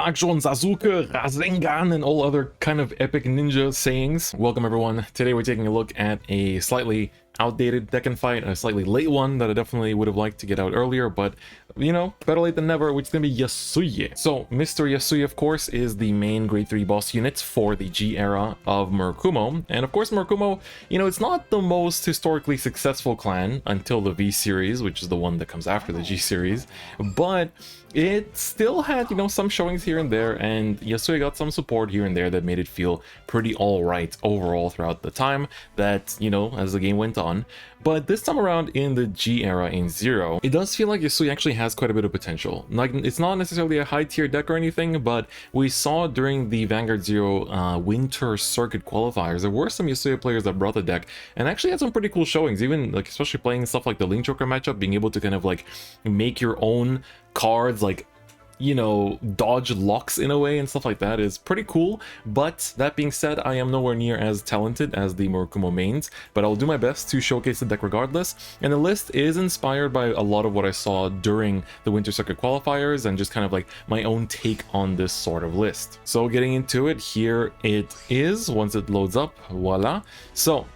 Action, Sasuke, Rasengan, and all other kind of epic ninja sayings. Welcome everyone. Today we're taking a look at a slightly outdated deck and fight, a slightly late one that I definitely would have liked to get out earlier, but you know, better late than never, which is gonna be Yasuie. So Mr. Yasuie, of course, is the main grade 3 boss unit for the G era of Murakumo. And of course Murakumo, you know, it's not the most historically successful clan until the V series, which is the one that comes after the G series, but it still had, you know, some showings here and there, and Yasuie got some support here and there that made it feel pretty alright overall throughout the time that, you know, as the game went on. But this time around in the G era in Zero, it does feel like Yasuie actually has quite a bit of potential. Like, it's not necessarily a high tier deck or anything, but we saw during the Vanguard Zero Winter Circuit qualifiers, there were some Yasuie players that brought the deck and actually had some pretty cool showings, even like especially playing stuff like the Link Joker matchup, being able to kind of like make your own cards, like, you know, dodge locks in a way and stuff like that is pretty cool. But that being said, I am nowhere near as talented as the Murakumo mains, but I'll do my best to showcase the deck regardless. And the list is inspired by a lot of what I saw during the Winter Circuit qualifiers and just kind of like my own take on this sort of list. So getting into it, here it is once it loads up. Voila. So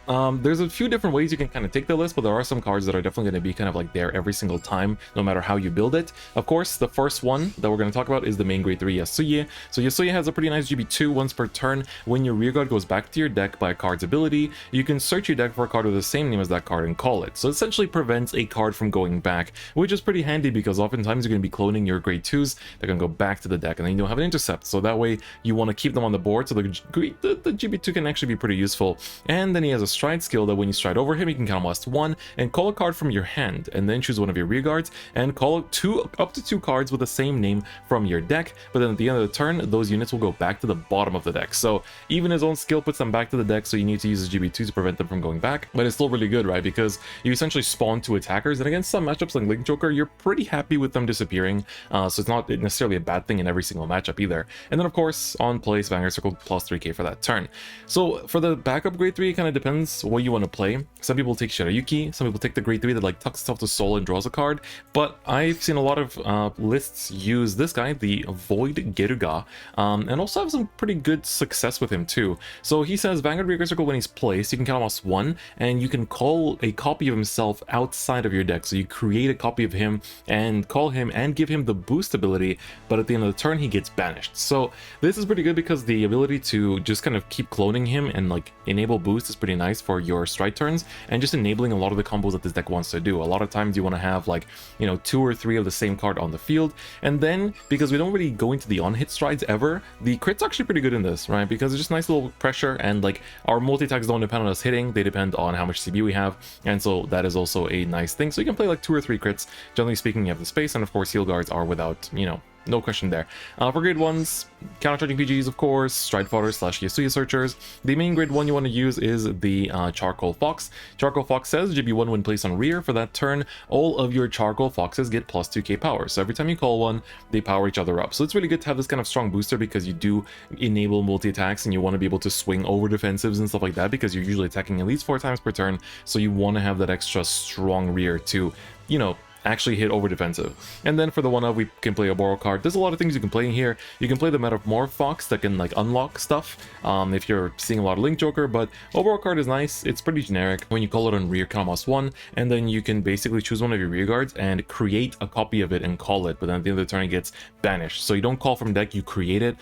there's a few different ways you can kind of take the list, but there are some cards that are definitely going to be kind of like there every single time, no matter how you build it. Of course, the first one that we're going to talk about is the main grade 3 Yasuie. So Yasuie has a pretty nice GB2 once per turn. When your rearguard goes back to your deck by a card's ability, you can search your deck for a card with the same name as that card and call it. So it essentially prevents a card from going back, which is pretty handy because oftentimes you're going to be cloning your grade 2s that can go back to the deck, and then you don't have an intercept. So that way you want to keep them on the board, so the GB2 can actually be pretty useful. And then he has a stride skill that when you stride over him, you can count last one and call a card from your hand, and then choose one of your rearguards and call up to two cards with the same name from your deck. But then at the end of the turn, those units will go back to the bottom of the deck. So even his own skill puts them back to the deck, so you need to use his GB2 to prevent them from going back. But it's still really good, right? Because you essentially spawn two attackers, and against some matchups like Link Joker, you're pretty happy with them disappearing. So it's not necessarily a bad thing in every single matchup either. And then of course, on place, Vanguard Circle plus 3k for that turn. So for the backup grade 3, it kind of depends what you want to play. Some people take Shirayuki, some people take the grade 3 that like tucks itself to soul and draws a card. But I've seen a lot of lists use this guy, the Void Geruga, and also have some pretty good success with him too. So he says Vanguard Rearguard Circle, when he's placed, you can count almost one, and you can call a copy of himself outside of your deck. So you create a copy of him and call him and give him the boost ability, but at the end of the turn he gets banished. So this is pretty good because the ability to just kind of keep cloning him and like enable boost is pretty nice for your stride turns, and just enabling a lot of the combos that this deck wants to do. A lot of times you want to have like, you know, 2 or 3 of the same card on the field, and then because we don't really go into the on-hit strides ever, the crit's actually pretty good in this, right? Because it's just nice little pressure, and like our multi-attacks don't depend on us hitting, they depend on how much CB we have, and so that is also a nice thing. So you can play like 2 or 3 crits. Generally speaking, you have the space, and of course heal guards are without, you know, no question there. For grade 1s, counter-charging PGs, of course, Stride Fodders / Yasuie Searchers. The main grade 1 you want to use is the Charcoal Fox. Charcoal Fox says GB1 when placed on rear. For that turn, all of your Charcoal Foxes get plus 2k power. So every time you call one, they power each other up. So it's really good to have this kind of strong booster because you do enable multi-attacks, and you want to be able to swing over defensives and stuff like that because you're usually attacking at least 4 times per turn. So you want to have that extra strong rear to, you know, actually hit over defensive. And then for the 1-of, we can play a borrow card. There's a lot of things you can play in here. You can play the Metamorph Fox that can like unlock stuff if you're seeing a lot of Link Joker, but overall card is nice. It's pretty generic. When you call it on rear, count almost 1, and then you can basically choose one of your rear guards and create a copy of it and call it, but then at the end of the turn it gets banished. So you don't call from deck, you create it.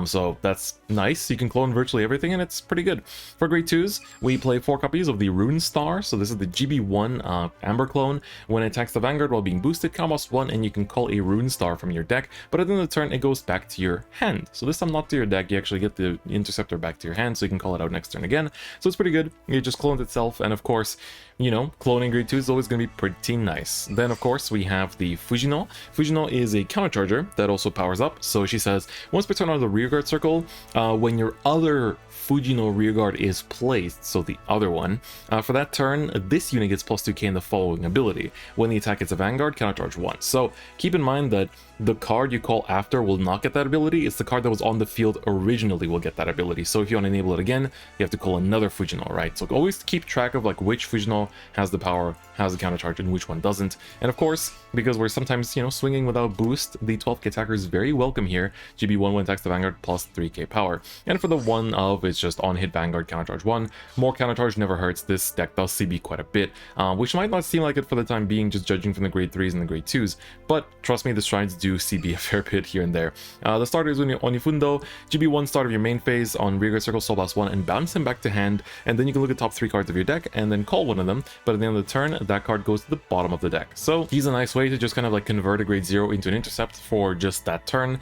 So that's nice. You can clone virtually everything, and it's pretty good. For grade 2s, we play 4 copies of the Rune Star. So this is the GB1 Amber clone. When it attacks the Vanguard while being boosted, count almost 1, and you can call a Rune Star from your deck, but at the end of the turn it goes back to your hand. So this time not to your deck, you actually get the interceptor back to your hand, so you can call it out next turn again. So it's pretty good. It just clones itself, and of course, you know, cloning grade 2 is always going to be pretty nice. Then of course we have the Fujino. Fujino is a counter charger that also powers up. So she says once per turn on the rearguard circle, when your other Fujino rearguard is placed, so the other one, for that turn, this unit gets plus 2k in the following ability. When the attack hits a Vanguard, countercharge 1. So keep in mind that the card you call after will not get that ability. It's the card that was on the field originally will get that ability. So if you want to enable it again, you have to call another Fujino, right? So always keep track of like which Fujino has the power, has the counter charge, and which one doesn't. And of course, because we're sometimes, you know, swinging without boost, the 12k attacker is very welcome here. GB1 when attacks the Vanguard plus 3k power. And for the 1 of, it's just on hit Vanguard counter charge 1. More counter charge never hurts. This deck does CB quite a bit, which might not seem like it for the time being, just judging from the grade 3s and the grade 2s. But trust me, the strides do CB a fair bit here and there. The starter is Onifundo. GB1 start of your main phase on rearguard circle, soul blast 1, and bounce him back to hand. And then you can look at top 3 cards of your deck and then call one of them. But at the end of the turn, that card goes to the bottom of the deck. So he's a nice way to just kind of like convert a grade 0 into an intercept for just that turn.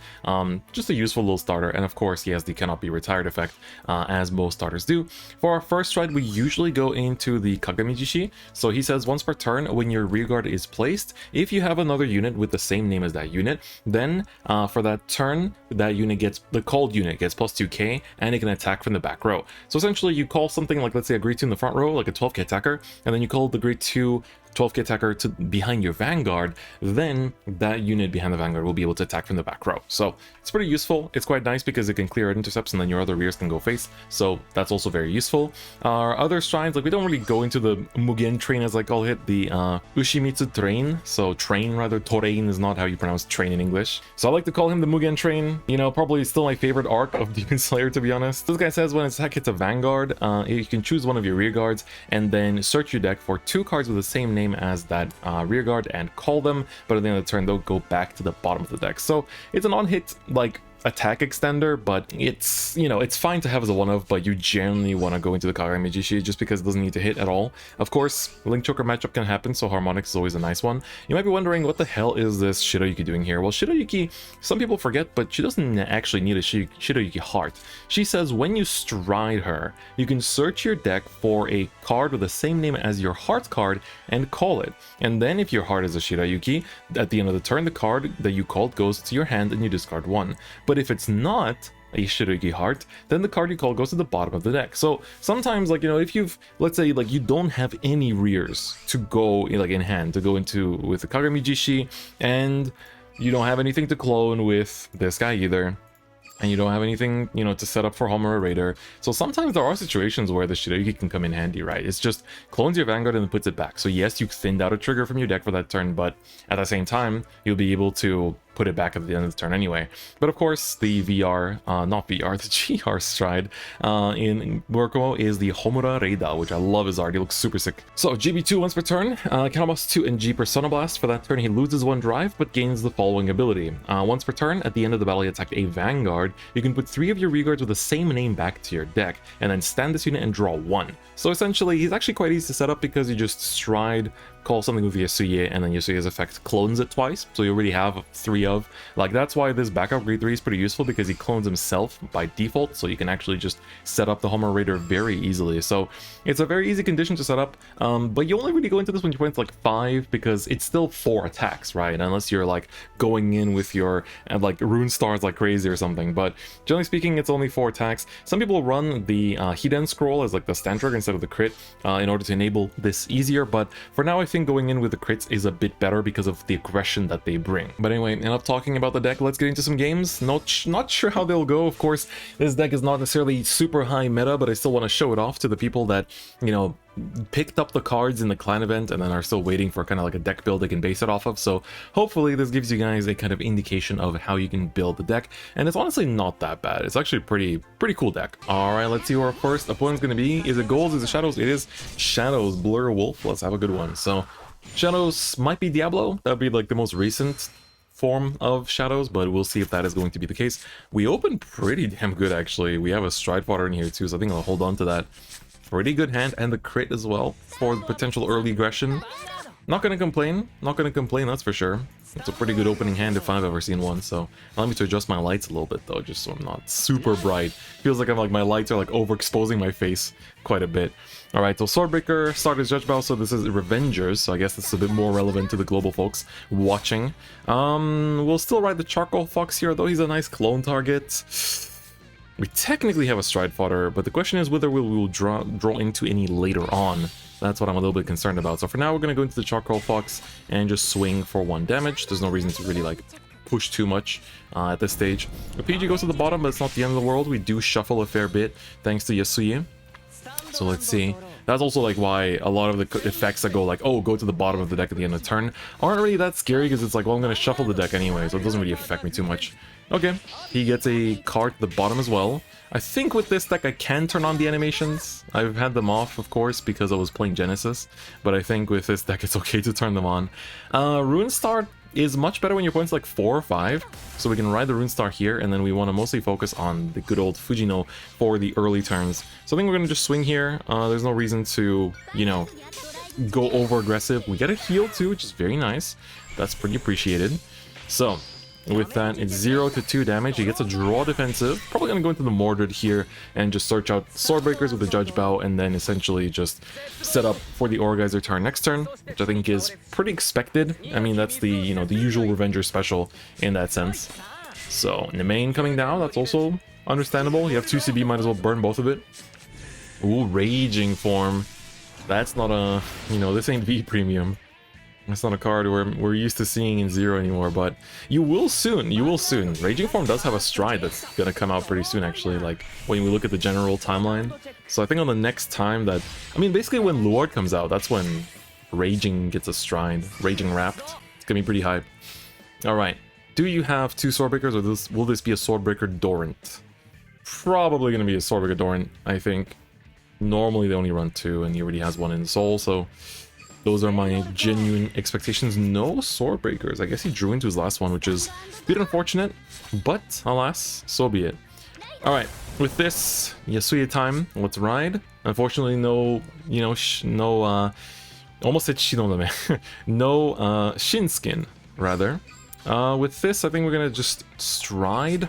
Just a useful little starter. And of course, he has the cannot be retired effect, as most starters do. For our first stride, we usually go into the Kagami-jishi. So he says once per turn, when your rearguard is placed, if you have another unit with the same name as that unit, then for that turn, that unit gets, the called unit gets plus 2k, and it can attack from the back row. So essentially, you call something like, let's say, a grade 2 in the front row, like a 12k attacker, and then you call the grade 2 12k attacker to behind your Vanguard, then that unit behind the Vanguard will be able to attack from the back row. So it's pretty useful. It's quite nice because it can clear out intercepts and then your other rears can go face. So that's also very useful. Our other strides, like we don't really go into the Mugen train as I call it, the Ushimitsu train. So train rather, Torain is not how you pronounce train in English. So I like to call him the Mugen train. You know, probably still my favorite arc of Demon Slayer, to be honest. This guy says when its attack hits a Vanguard, you can choose one of your rear guards and then search your deck for 2 cards with the same name as that rear guard and call them, but at the end of the turn they'll go back to the bottom of the deck. So it's an on-hit like attack extender, but it's, you know, it's fine to have as a one of, but you generally want to go into the Kagami-jishi just because it doesn't need to hit at all. Of course, Link Choker matchup can happen, so Harmonics is always a nice one. You might be wondering, what the hell is this Shiroyuki doing here? Well, Shiroyuki, some people forget, but she doesn't actually need a Shiroyuki heart. She says when you stride her, you can search your deck for a card with the same name as your heart card and call it. And then if your heart is a Shiroyuki, at the end of the turn, the card that you called goes to your hand and you discard 1. But if it's not a Shiroyuki heart, then the card you call goes to the bottom of the deck. So sometimes, like, you know, if you've, let's say, like, you don't have any rears to go, like, in hand, to go into with the Kagami-jishi, and you don't have anything to clone with this guy either, and you don't have anything, you know, to set up for Homura Raider. So sometimes there are situations where the Shiroyuki can come in handy, right? It's just clones your Vanguard and then puts it back. So yes, you thinned out a trigger from your deck for that turn, but at the same time, you'll be able to put it back at the end of the turn anyway. But of course, the the GR stride in Worko is the Homura Raider, which I love his art. He looks super sick. So GB2 once per turn, Cannonboss 2 and G Persona Blast. For that turn, he loses 1 drive, but gains the following ability. Once per turn, at the end of the battle, you attack a Vanguard. You can put 3 of your rearguards with the same name back to your deck, and then stand this unit and draw 1. So essentially, he's actually quite easy to set up because you just stride, call something with Yasuie, and then Yasuie's effect clones it twice, so you already have 3 of. Like, that's why this backup grade 3 is pretty useful, because he clones himself by default, so you can actually just set up the Homura Raider very easily. So it's a very easy condition to set up, but you only really go into this when your point's like 5, because it's still 4 attacks, right? Unless you're like going in with your like rune stars like crazy or something, but generally speaking, it's only 4 attacks. Some people run the Hiden scroll as like the stand trigger instead of the crit in order to enable this easier, but for now I think going in with the crits is a bit better because of the aggression that they bring. But anyway, enough talking about the deck, let's get into some games. Not sure how they'll go. Of course, this deck is not necessarily super high meta, but I still want to show it off to the people that, you know, picked up the cards in the clan event and then are still waiting for kind of like a deck build they can base it off of. So hopefully this gives you guys a kind of indication of how you can build the deck, and it's honestly not that bad. It's actually a pretty cool deck. All right, let's see who our first opponent's going to be. Is it Golds? Is it Shadows? It is Shadows. Blur Wolf. Let's have a good one. So Shadows might be Diablo. That would be like the most recent form of Shadows, but we'll see if that is going to be the case. We opened pretty damn good, actually. We have a Stride Fodder in here too, so I think I'll hold on to that. Pretty good hand, and the crit as well for the potential early aggression. Not gonna complain, that's for sure. It's a pretty good opening hand if I've ever seen one, so allow me to adjust my lights a little bit though, just so I'm not super bright. Feels like my lights are like overexposing my face quite a bit. Alright, so Swordbreaker, started Judge Battle, so this is Revengers, so I guess this is a bit more relevant to the global folks watching. We'll still ride the Charcoal Fox here, though he's a nice clone target. We technically have a Stride Fodder, but the question is whether we will draw into any later on. That's what I'm a little bit concerned about. So for now, we're going to go into the Charcoal Fox and just swing for 1 damage. There's no reason to really like push too much at this stage. The PG goes to the bottom, but it's not the end of the world. We do shuffle a fair bit thanks to Yasuie. So let's see. That's also like why a lot of the effects that go like, oh, go to the bottom of the deck at the end of the turn aren't really that scary, because it's like, well, I'm going to shuffle the deck anyway, so it doesn't really affect me too much. Okay, he gets a card to the bottom as well. I think with this deck I can turn on the animations. I've had them off, of course, because I was playing Genesis, but I think with this deck it's okay to turn them on. Rune Star is much better when your point's like 4 or 5, so we can ride the Rune Star here, and then we want to mostly focus on the good old Fujino for the early turns. So I think we're going to just swing here. There's no reason to, you know, go over aggressive. We get a heal too, which is very nice. That's pretty appreciated. So with that, it's 0 to 2 damage. He gets a draw defensive. Probably going to go into the Mordred here and just search out Swordbreakers with the Judge Bow, and then essentially just set up for the Orgeyser turn next turn, which I think is pretty expected. I mean, that's the, you know, the usual Revenger special in that sense. So, in the main coming down, that's also understandable. You have 2 CB, might as well burn both of it. Ooh, Raging Form. That's not a, you know, this ain't V Premium. It's not a card we're used to seeing in Zero anymore, but you will soon, Raging Form does have a stride that's gonna come out pretty soon, actually, like, when we look at the general timeline. So I think on the next time that... I mean, basically when Luard comes out, that's when Raging gets a stride. Raging Wrapped. It's gonna be pretty hype. Alright, do you have 2 Swordbreakers, or will this be a Swordbreaker Dorant? Probably gonna be a Swordbreaker Dorant, I think. Normally they only run 2, and he already has 1 in Soul, so... those are my genuine expectations. No Swordbreakers. I guess he drew into his last one, which is a bit unfortunate, but alas, so be it. Alright, with this, Yasuie time, let's ride. Unfortunately, no, you know, almost said Shinonome. No, Shinskin, rather. With this, I think we're gonna just stride.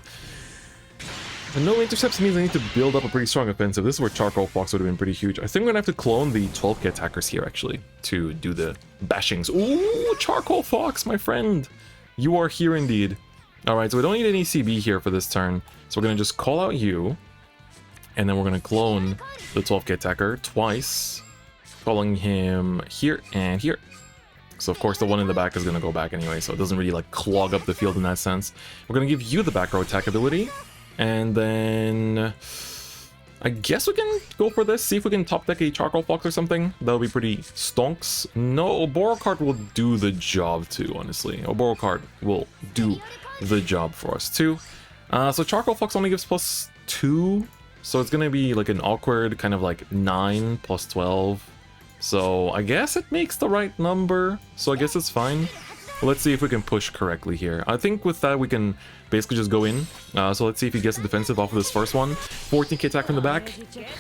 And no intercepts means I need to build up a pretty strong offensive. This is where Charcoal Fox would have been pretty huge. I think we're gonna have to clone the 12k attackers here, actually, to do the bashings. Ooh, Charcoal Fox, my friend! You are here indeed. Alright, so we don't need any CB here for this turn. So we're gonna just call out you, and then we're gonna clone the 12k attacker twice, calling him here and here. So of course the one in the back is gonna go back anyway, so it doesn't really like clog up the field in that sense. We're gonna give you the back row attack ability. And then I guess we can go for this, see if we can top deck a Charcoal Fox or something. That'll be pretty stonks. No, Oboro card will do the job too, honestly. Oboro card will do the job for us too. So Charcoal Fox only gives +2, so it's gonna be like an awkward kind of like 9 + 12. So I guess it makes the right number, so I guess it's fine. Let's see if we can push correctly here. I think with that we can basically just go in. So let's see if he gets a defensive off of this first one. 14k attack from the back.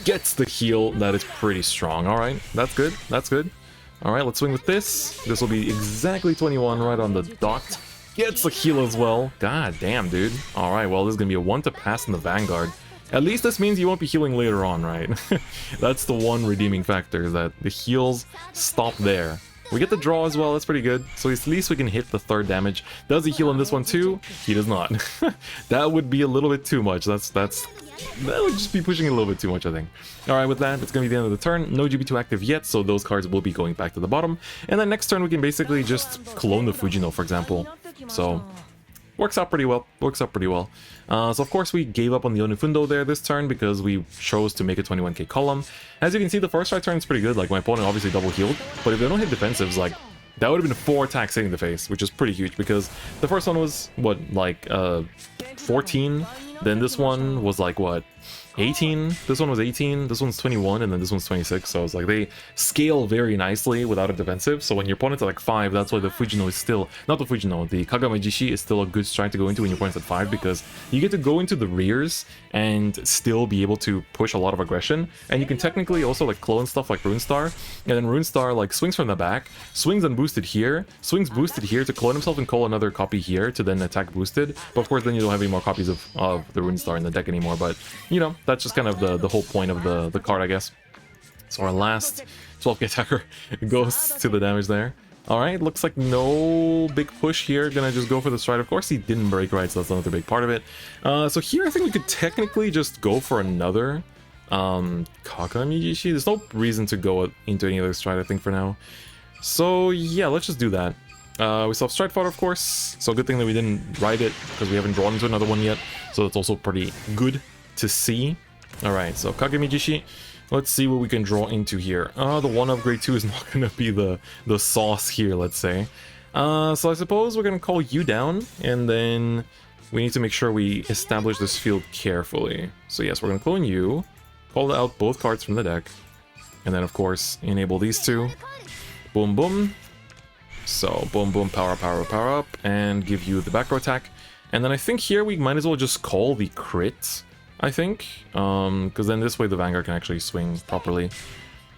Gets the heal. That is pretty strong. Alright, that's good. That's good. Alright, let's swing with this. This will be exactly 21 right on the dot. Gets the heal as well. God damn, dude. Alright, well, this is going to be a 1 to pass in the Vanguard. At least this means you won't be healing later on, right? That's the one redeeming factor, that the heals stop there. We get the draw as well, that's pretty good. So at least we can hit the 3rd damage. Does he heal on this one too? He does not. That would be a little bit too much. That would just be pushing it a little bit too much, I think. Alright, with that, it's going to be the end of the turn. No GB2 active yet, so those cards will be going back to the bottom. And then next turn we can basically just clone the Fujino, for example. So, works out pretty well. So of course we gave up on the Onifundo there this turn because we chose to make a 21k column. As you can see, the first right turn is pretty good. Like, my opponent obviously double healed, but if they don't hit defensives, like, that would have been 4 attacks hitting the face, which is pretty huge because the first one was, what, like, 14? Then this one was like, what, 18? This one was 18, this one's 21, and then this one's 26, so it's like they scale very nicely without a defensive. So when your opponent's at like 5, that's why the Fujino is still, not the Fujino, the Kagamajishi is still a good strike to go into when your opponent's at 5, because you get to go into the rears and still be able to push a lot of aggression, and you can technically also like clone stuff like Runestar, and then Runestar like swings from the back, swings unboosted here, swings boosted here to clone himself and call another copy here to then attack boosted, but of course then you don't have any more copies of the Runestar in the deck anymore, but you know, that's just kind of the whole point of the card, I guess. So our last 12k attacker goes to the damage there. Alright, looks like no big push here. Gonna just go for the stride. Of course he didn't break right, so that's another big part of it. So here I think we could technically just go for another Kagamijishi. There's no reason to go into any other stride, I think, for now. So yeah, let's just do that. We still have Stride Fodder, of course, so good thing that we didn't ride it, because we haven't drawn into another one yet, so that's also pretty good to see. Alright, so Kagamijishi. Let's see what we can draw into here. The 1 upgrade 2 is not going to be the sauce here, let's say. So I suppose we're going to call you down, and then we need to make sure we establish this field carefully. So yes, we're going to clone you, call out both cards from the deck, and then of course enable these two. Boom, boom. So boom, boom, power up, power up, power up, and give you the back row attack. And then I think here we might as well just call the crit, I think, because then this way the Vanguard can actually swing properly.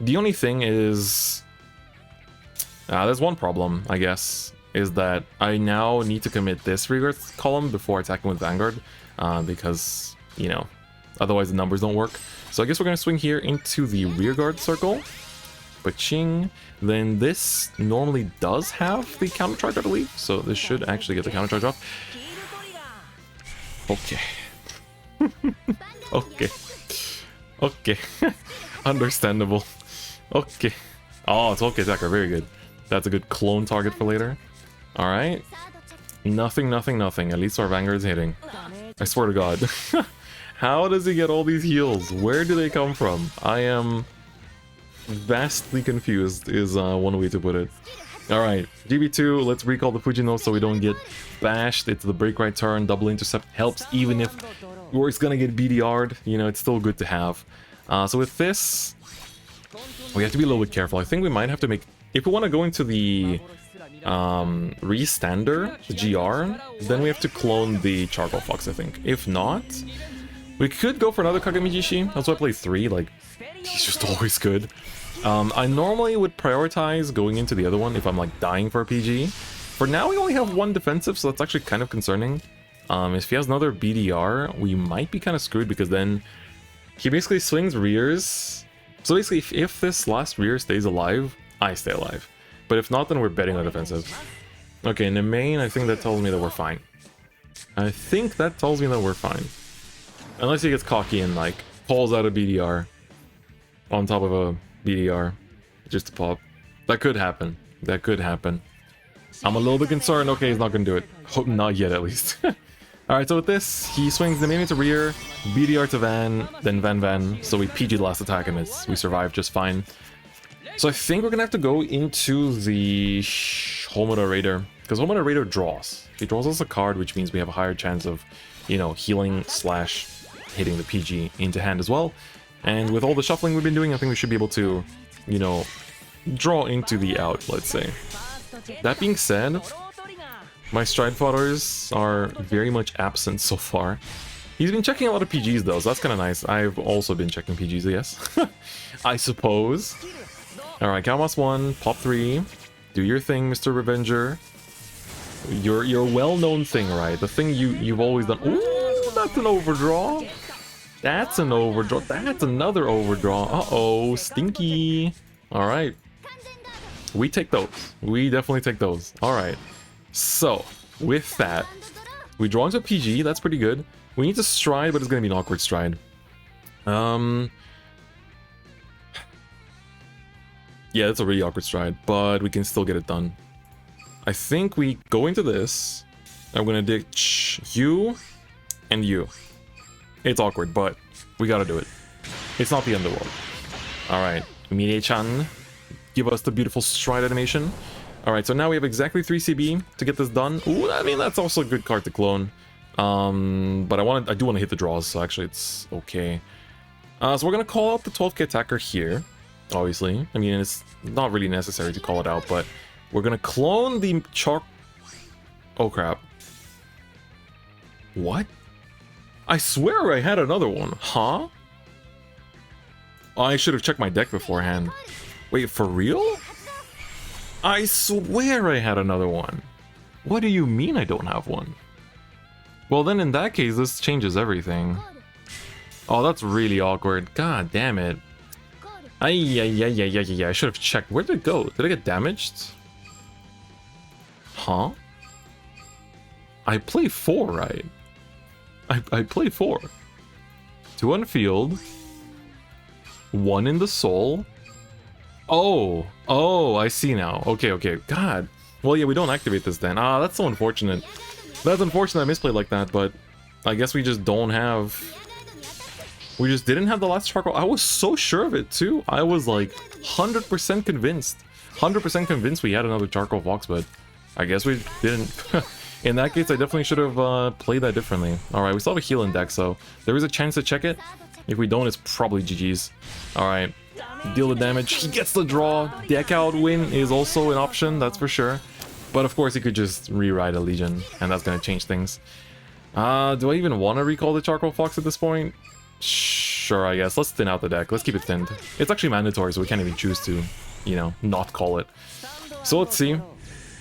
The only thing is, there's one problem, I guess, is that I now need to commit this rearguard column before attacking with Vanguard, because, you know, otherwise the numbers don't work. So I guess we're going to swing here into the rearguard circle. Ba-ching. Then this normally does have the counter charge, I believe, so this should actually get the counter charge off. Okay. Okay. Okay. Understandable. Okay. Oh, it's okay attacker. Very good. That's a good clone target for later. Alright. Nothing, nothing, nothing. At least our Vanguard's hitting. I swear to God. How does he get all these heals? Where do they come from? I am vastly confused is one way to put it. Alright, GB2, let's recall the Fujino so we don't get bashed. It's the break right turn, double intercept helps even if it's gonna get BDR'd, you know, it's still good to have. So with this, we have to be a little bit careful. I think we might have to make, if we want to go into the restander, the GR, then we have to clone the Charcoal Fox, I think. If not, we could go for another Kagemijishi. That's why I play 3, like, he's just always good. I normally would prioritize going into the other one if I'm like dying for a PG. For now we only have 1 defensive, so that's actually kind of concerning. If he has another BDR, we might be kind of screwed because then he basically swings rears. So basically if this last rear stays alive, I stay alive. But if not, then we're betting on defensive. Okay, in the main, I think that tells me that we're fine. I think that tells me that we're fine. Unless he gets cocky and like pulls out a BDR on top of a BDR just to pop. That could happen. That could happen. I'm a little bit concerned. Okay, he's not gonna do it. Hope not yet, at least. Alright, so with this, he swings the main to rear, BDR to Van, then Van. So we PG the last attack and we survived just fine. So I think we're gonna have to go into the Homoda Raider, because Homoda Raider draws. He draws us a card, which means we have a higher chance of, you know, healing / hitting the PG into hand as well. And with all the shuffling we've been doing, I think we should be able to, you know, draw into the out, let's say. That being said, my stride fodders are very much absent so far. He's been checking a lot of PGs though, so that's kind of nice. I've also been checking PGs, yes. I suppose. Alright, Calmas 1, pop 3. Do your thing, Mr. Revenger. Your well-known thing, right? The thing you've always done. Ooh, that's an overdraw. That's an overdraw. That's another overdraw. Uh-oh, stinky. Alright. We take those. We definitely take those. Alright. So, with that, we draw into a PG. That's pretty good. We need to stride, but it's going to be an awkward stride. Yeah, that's a really awkward stride, but we can still get it done. I think we go into this. I'm going to ditch you and you. It's awkward, but we gotta do it. It's not the end of the world. Alright, Mirie-chan, give us the beautiful stride animation. Alright, so now we have exactly 3 CB to get this done. Ooh, I mean, that's also a good card to clone. But I do want to hit the draws, so actually it's okay. So we're gonna call out the 12k attacker here, obviously. I mean, it's not really necessary to call it out, but we're gonna clone the Chalk... Oh, crap. What? I swear I had another one. Huh? I should have checked my deck beforehand. Wait, for real? I swear I had another one. What do you mean I don't have one? Well, then in that case, this changes everything. Oh, that's really awkward. God damn it. I should have checked. Where did it go? Did it get damaged? Huh? I play 4, right? I play 4. 2 on field. 1 in the soul. Oh, I see now. Okay. God. Well, yeah, we don't activate this then. Ah, that's so unfortunate. That's unfortunate I misplayed like that, but I guess we just don't have We just didn't have the last charcoal. I was so sure of it too. I was like 100% convinced. 100% convinced we had another charcoal fox, but I guess we didn't. In that case, I definitely should have played that differently. Alright, we still have a heal in deck, so there is a chance to check it. If we don't, it's probably GG's. Alright, deal the damage. He gets the draw. Deck out win is also an option, that's for sure. But of course, he could just rewrite a Legion, and that's going to change things. Do I even want to recall the charcoal fox at this point? Sure, I guess. Let's thin out the deck. Let's keep it thinned. It's actually mandatory, so we can't even choose to, you know, not call it. So let's see.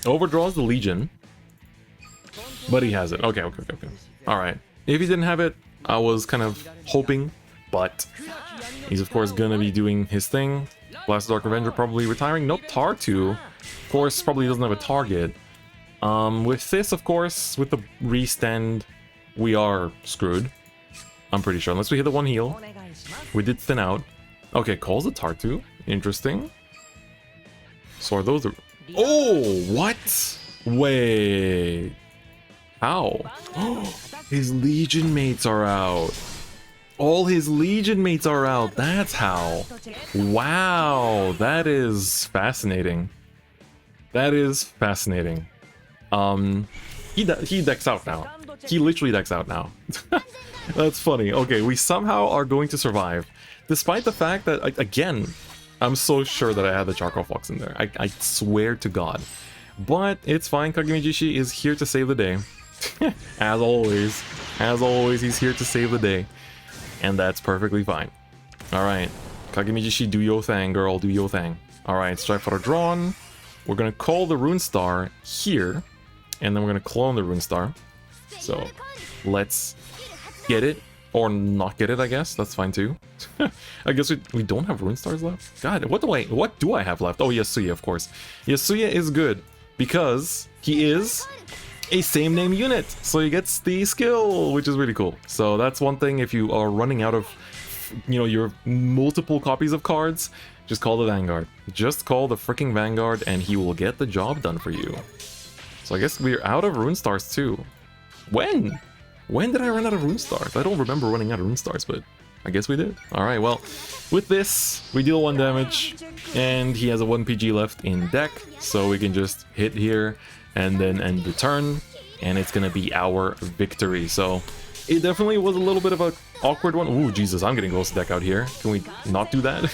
Overdraws the Legion. But he has it. Okay. Alright. If he didn't have it, I was kind of hoping, but he's of course gonna be doing his thing. Last Dark Avenger probably retiring. Nope, Tar2. Of course, probably doesn't have a target. With this, of course, with the restand, we are screwed. I'm pretty sure, unless we hit the one heal. We did thin out. Okay, calls the Tar2. Interesting. So are those the... Oh, what? Wait. How? His Legion mates are out. All his Legion mates are out. That's how. Wow, that is fascinating. That is fascinating. He decks out now. He literally decks out now. That's funny. Okay, we somehow are going to survive, despite the fact that, again, I'm so sure that I had the charcoal fox in there. I swear to God. But it's fine. Kagemijishi is here to save the day. As always, he's here to save the day, and that's perfectly fine. All right, Kagemijishi, do your thing, girl, do your thing. All right, strike for a drawn. We're gonna call the Rune Star here, and then we're gonna clone the Rune Star. So let's get it or not get it. I guess that's fine too. I guess we don't have Rune Stars left. God, what do I have left? Oh, Yasuie, of course. Yasuie is good because he is a same name unit, so he gets the skill, which is really cool. So that's one thing. If you are running out of, you know, your multiple copies of cards, just call the Vanguard. Just call the freaking Vanguard, and he will get the job done for you. So I guess we're out of Rune Stars too. When did I run out of Rune Stars? I don't remember running out of Rune Stars, but I guess we did. All right, well, with this, we deal 1 damage, and he has a 1 PG left in deck, so we can just hit here and then end the turn, and it's gonna be our victory. So it definitely was a little bit of an awkward one. Ooh, Jesus, I'm getting Ghost deck out here. Can we not do that?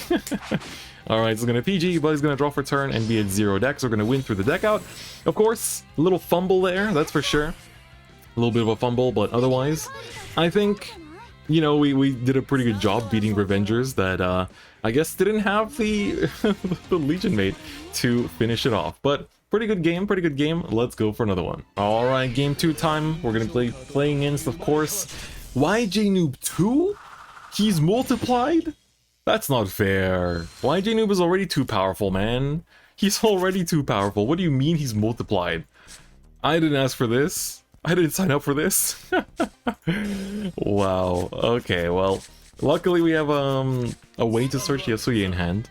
All right, so it's gonna PG, but he's gonna draw for turn and be at 0 deck, so we're gonna win through the deck out. Of course, a little fumble there, that's for sure. A little bit of a fumble, but otherwise, I think, you know, we did a pretty good job beating Revengers that I guess didn't have the, the Legion mate to finish it off. But pretty good game, pretty good game. Let's go for another one. All right, game 2 time. We're gonna play playing against, of course, YJ Noob 2. He's multiplied. That's not fair. YJ Noob is already too powerful, man. He's already too powerful. What do you mean he's multiplied? I didn't ask for this. I didn't sign up for this. Wow. Okay, well, luckily we have a way to search Yasuie in hand.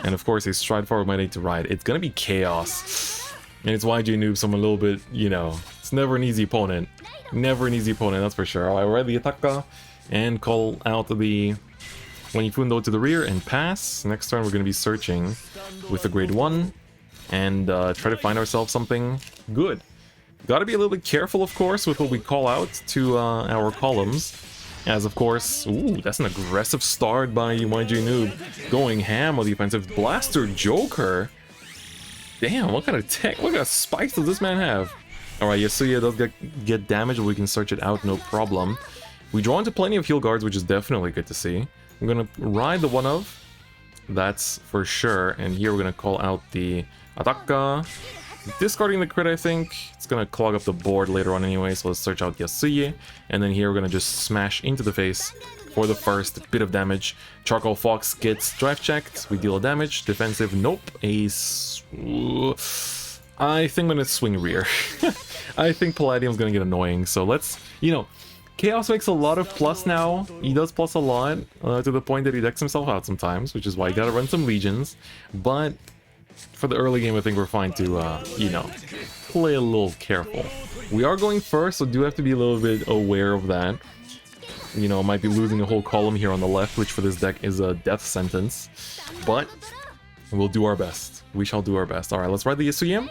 And of course, a stride forward might need to ride. It's gonna be chaos. And it's YJ Noob, so I'm a little bit, you know, it's never an easy opponent. Never an easy opponent, that's for sure. Alright, we're at the Ataka and call out the Wanifundo to the rear and pass. Next turn, we're gonna be searching with the grade 1 and try to find ourselves something good. Gotta be a little bit careful, of course, with what we call out to our columns. As, of course, ooh, that's an aggressive start by YJ Noob. Going ham on the offensive. Blaster Joker? Damn, what kind of tech, what kind of spikes does this man have? Alright, Yasuie does get damage, but we can search it out, no problem. We draw into plenty of heal guards, which is definitely good to see. I'm gonna ride the one of, that's for sure. And here we're gonna call out the Ataka. Discarding the crit, I think. It's gonna clog up the board later on anyway, so let's search out Yasuie. And then here we're gonna just smash into the face for the first bit of damage. Charcoal Fox gets drive checked. We deal damage. Defensive, nope. Ace. I think I'm gonna swing rear. I think Palladium's gonna get annoying, so let's, you know, Chaos makes a lot of plus now. He does plus a lot, to the point that he decks himself out sometimes, which is why you gotta run some Legions. But for the early game, I think we're fine to, you know, play a little careful. We are going first, so do have to be a little bit aware of that. you know, might be losing a whole column here on the left, which for this deck is a death sentence. But we'll do our best. We shall do our best. Alright, let's ride the Yasuie.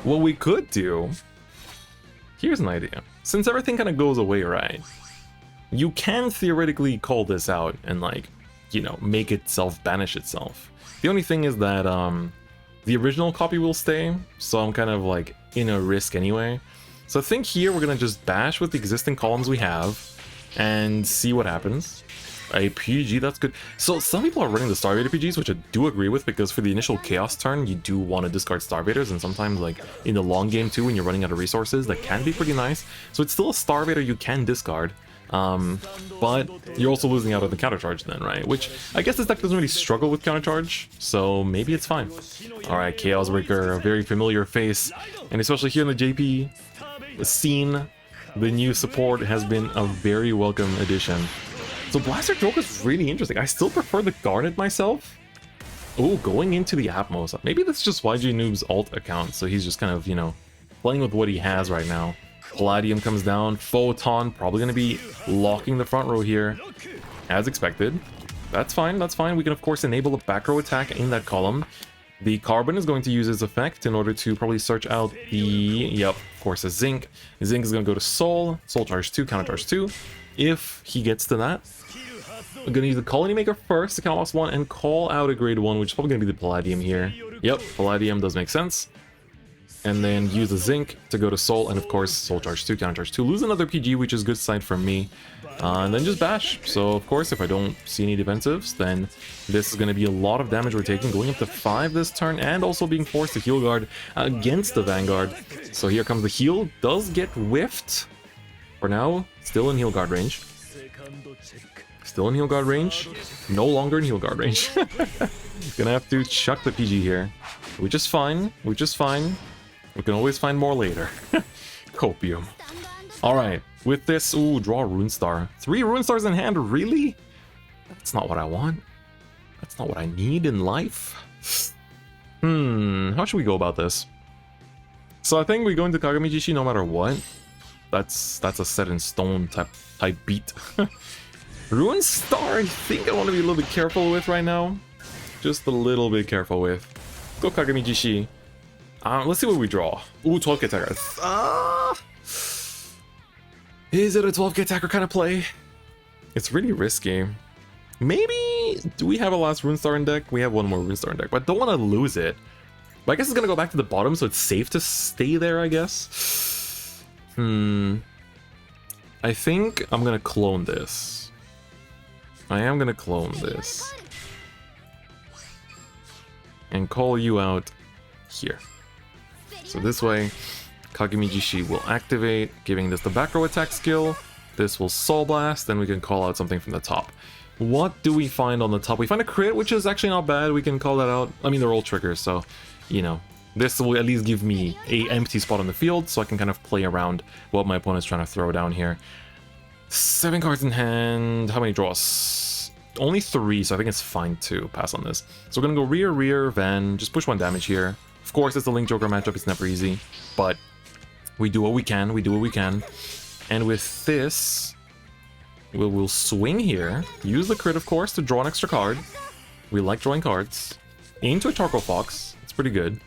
What we could do... Here's an idea. Since everything kind of goes away, right? You can theoretically call this out and, like, you know, make itself banish itself. The only thing is that the original copy will stay, so I'm kind of like in a risk anyway. So I think here we're gonna just bash with the existing columns we have and see what happens. A PG, that's good. So some people are running the Starvader PGs, which I do agree with, because for the initial Chaos turn, you do want to discard Starvaders, and sometimes, like, in the long game too, when you're running out of resources, that can be pretty nice. So it's still a Starvader you can discard, but you're also losing out on the countercharge then, right? Which, I guess this deck doesn't really struggle with countercharge, so maybe it's fine. Alright, Chaos Breaker, a very familiar face, and especially here in the JP scene, the new support has been a very welcome addition. So Blaster Joke is really interesting. I still prefer the Garnet myself. Oh, going into the Atmos. Maybe that's just YG Noob's alt account, so he's just kind of, you know, playing with what he has right now. Palladium comes down. Photon probably going to be locking the front row here, as expected. That's fine, that's fine. We can, of course, enable a back row attack in that column. The Carbon is going to use his effect in order to probably search out the... Yep, of course, a Zinc. Zinc is going to go to Soul. Soul charge 2, counter charge 2. If he gets to that, I'm going to use the Colony Maker first to counter loss 1 and call out a grade 1, which is probably going to be the Palladium here. Yep, Palladium does make sense. And then use the Zinc to go to Soul, and of course, Soul charge 2, counter charge 2. Lose another PG, which is good side for me. And then just bash. So, of course, if I don't see any defensives, then this is going to be a lot of damage we're taking. Going up to 5 this turn, and also being forced to heal guard against the Vanguard. So here comes the heal. Does get whiffed. For now, still in heal guard range. Still in heal guard range. No longer in heal guard range. Gonna have to chuck the PG here. Which is fine. Which is fine. We can always find more later. Copium. Alright. With this, ooh, draw a Rune Star. 3 Rune Stars in hand, really? That's not what I want. That's not what I need in life. How should we go about this? So I think we go into Kagami Jishi no matter what. That's a set in stone type beat. Rune Star, I think I want to be a little bit careful with right now. Just a little bit careful with. Go Kagami Jishi. Let's see what we draw. Ooh, 12k attacker. Is it a 12k attacker kind of play? It's really risky. Maybe... Do we have a last Rune Star in deck? We have one more Rune Star in deck, but I don't want to lose it. But I guess it's going to go back to the bottom, so it's safe to stay there, I guess. I think I'm going to clone this. I am going to clone this. And call you out here. So this way, Kagami Jishi will activate, giving this the back row attack skill. This will Soul Blast, then we can call out something from the top. What do we find on the top? We find a crit, which is actually not bad. We can call that out. I mean, they're all triggers, so, you know. This will at least give me an empty spot on the field, so I can kind of play around what my opponent's trying to throw down here. 7 cards in hand. How many draws? Only 3, so I think it's fine to pass on this. So we're going to go rear, rear, Van. Just push 1 damage here. Of course, it's a Link Joker matchup. It's never easy, but we do what we can. We do what we can. And with this, we'll swing here. Use the crit, of course, to draw an extra card. We like drawing cards. Into a Charcoal Fox. It's pretty good.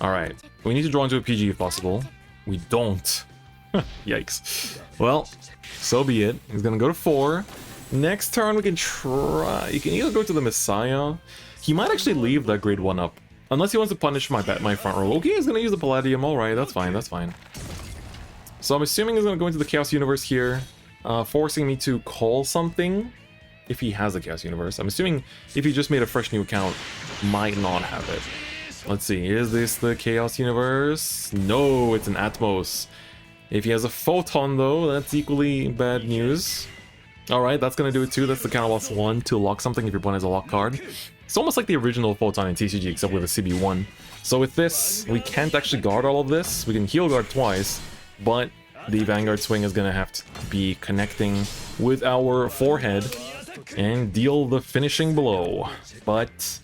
Alright. We need to draw into a PG if possible. We don't. Yikes. Well, so be it. He's gonna go to 4. Next turn, we can try... You can either go to the Messiah. He might actually leave that grade 1 up. Unless he wants to punish my front row. Okay, he's gonna use the Palladium. Alright, that's fine, that's fine. So I'm assuming he's gonna go into the Chaos Universe here, forcing me to call something if he has a Chaos Universe. I'm assuming if he just made a fresh new account, might not have it. Let's see, is this the Chaos Universe? No, it's an Atmos. If he has a Photon though, that's equally bad news. Alright, that's gonna do it too. That's the counter loss 1 to lock something if your opponent has a lock card. It's almost like the original Photon in TCG, except with a CB1. So with this, we can't actually guard all of this. We can heal guard twice, but the Vanguard swing is going to have to be connecting with our forehead and deal the finishing blow. But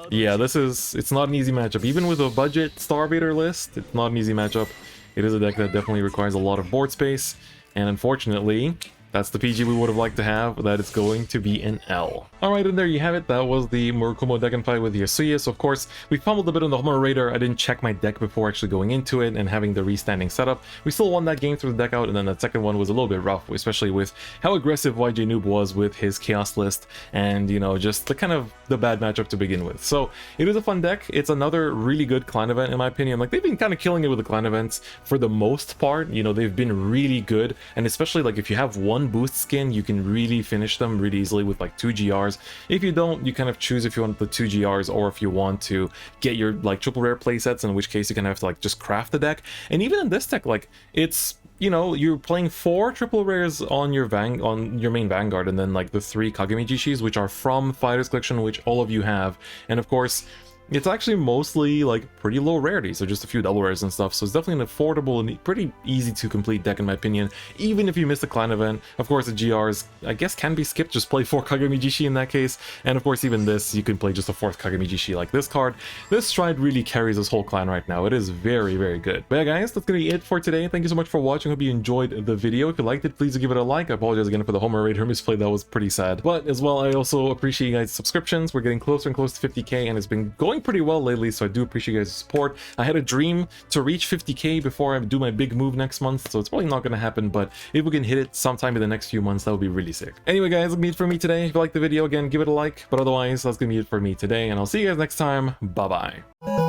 yeah, it's not an easy matchup. Even with a budget Starvader list, it's not an easy matchup. It is a deck that definitely requires a lot of board space, and unfortunately, That's the PG we would have liked to have. That is going to be an L. Alright, and there you have it. That was the Murakumo deck and fight with Yasuie. So of course, we fumbled a bit on the Homer Raider. I didn't check my deck before actually going into it and having the restanding setup. We still won that game through the deck out, and then that second one was a little bit rough, especially with how aggressive YJ Noob was with his Chaos list and, you know, just the kind of the bad matchup to begin with. So it is a fun deck. It's another really good clan event in my opinion. Like, they've been kind of killing it with the clan events for the most part. You know, they've been really good, and especially like if you have one boost skin, you can really finish them really easily with like 2 GRs. If you don't, you kind of choose if you want the 2 GRs or if you want to get your like triple rare playsets, in which case you can have to like just craft the deck. And even in this deck, like, it's, you know, you're playing 4 triple rares on your main Vanguard, and then like the 3 Kagami Jishis, which are from Fighters Collection, which all of you have. And of course, it's actually mostly like pretty low rarity, so just a few double rares and stuff. So it's definitely an affordable and pretty easy to complete deck in my opinion, even if you miss the clan event. Of course, the GRs I guess can be skipped, just play 4 Kagami Jishi in that case. And of course, even this, you can play just a 4th Kagami Jishi like this card. This Stride really carries this whole clan right now. It is very, very good. But yeah guys, that's gonna be it for today. Thank you so much for watching. Hope you enjoyed the video. If you liked it, please give it a like. I apologize again for the Homer Raider misplay. That was pretty sad. But as well, I also appreciate you guys' subscriptions. We're getting closer and closer to 50k, and it's been going pretty well lately, so I do appreciate you guys' support. I had a dream to reach 50k before I do my big move next month, so it's probably not going to happen, but if we can hit it sometime in the next few months, that would be really sick. Anyway guys, that's gonna be it for me today. If you liked the video, again, give it a like, but otherwise, that's gonna be it for me today, and I'll see you guys next time. Bye bye.